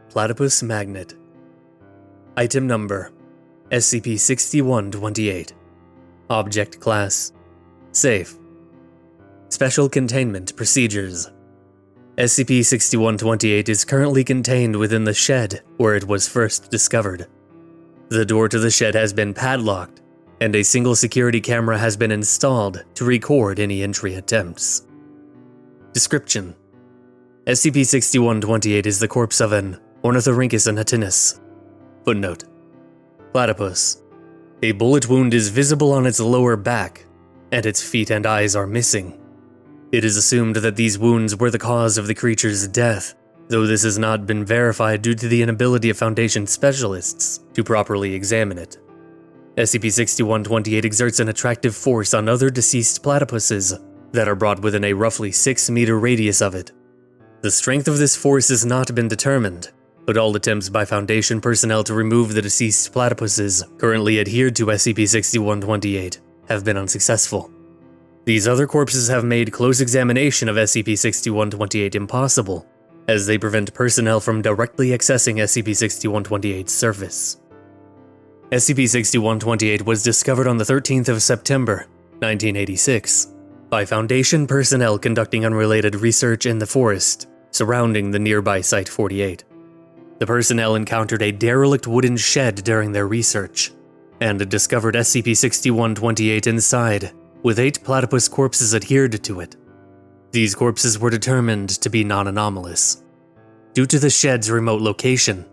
Platypus Magnet. Item Number SCP-6128. Object Class Safe. Special Containment Procedures. SCP-6128 is currently contained within the shed where it was first discovered. The door to the shed has been padlocked, and a single security camera has been installed to record any entry attempts. Description: SCP-6128 is the corpse of an Ornithorhynchus anatinus. Footnote: Platypus. A bullet wound is visible on its lower back, and its feet and eyes are missing. It is assumed that these wounds were the cause of the creature's death, though this has not been verified due to the inability of Foundation specialists to properly examine it. SCP-6128 exerts an attractive force on other deceased platypuses that are brought within a roughly 6-meter radius of it. The strength of this force has not been determined, but all attempts by Foundation personnel to remove the deceased platypuses currently adhered to SCP-6128 have been unsuccessful. These other corpses have made close examination of SCP-6128 impossible, as they prevent personnel from directly accessing SCP-6128's surface. SCP-6128 was discovered on the 13th of September, 1986, by Foundation personnel conducting unrelated research in the forest surrounding the nearby Site-48. The personnel encountered a derelict wooden shed during their research, and discovered SCP-6128 inside, with 8 platypus corpses adhered to it. These corpses were determined to be non-anomalous. Due to the shed's remote location,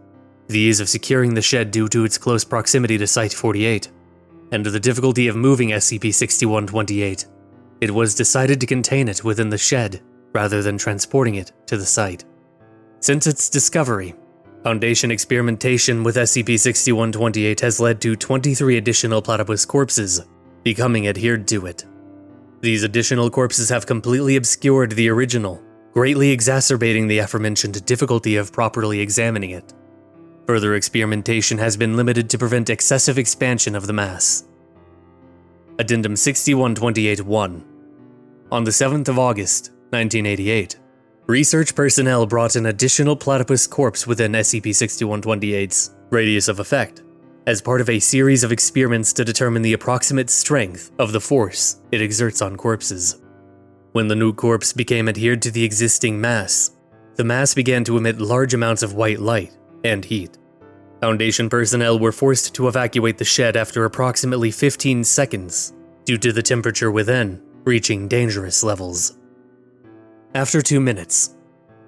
the ease of securing the shed due to its close proximity to Site-48, and the difficulty of moving SCP-6128, it was decided to contain it within the shed rather than transporting it to the site. Since its discovery, Foundation experimentation with SCP-6128 has led to 23 additional platypus corpses becoming adhered to it. These additional corpses have completely obscured the original, greatly exacerbating the aforementioned difficulty of properly examining it. Further experimentation has been limited to prevent excessive expansion of the mass. Addendum 6128-1. On the 7th of August, 1988, research personnel brought an additional platypus corpse within SCP-6128's radius of effect, as part of a series of experiments to determine the approximate strength of the force it exerts on corpses. When the new corpse became adhered to the existing mass, the mass began to emit large amounts of white light and heat. Foundation personnel were forced to evacuate the shed after approximately 15 seconds, due to the temperature within reaching dangerous levels. After 2 minutes,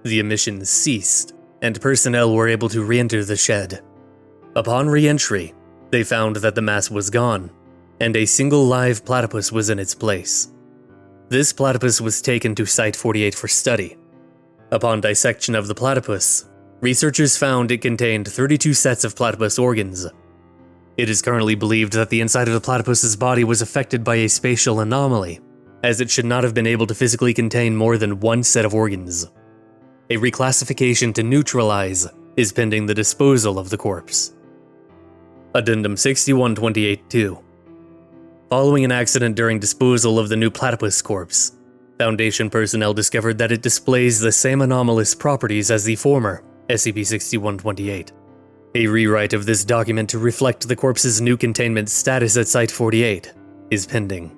the emissions ceased, and personnel were able to re-enter the shed. Upon re-entry, they found that the mass was gone, and a single live platypus was in its place. This platypus was taken to Site-48 for study. Upon dissection of the platypus, researchers found it contained 32 sets of platypus organs. It is currently believed that the inside of the platypus's body was affected by a spatial anomaly, as it should not have been able to physically contain more than one set of organs. A reclassification to neutralize is pending the disposal of the corpse. Addendum 6128-2. Following an accident during disposal of the new platypus corpse, Foundation personnel discovered that it displays the same anomalous properties as the former SCP-6128. A rewrite of this document to reflect the corpse's new containment status at Site-48 is pending.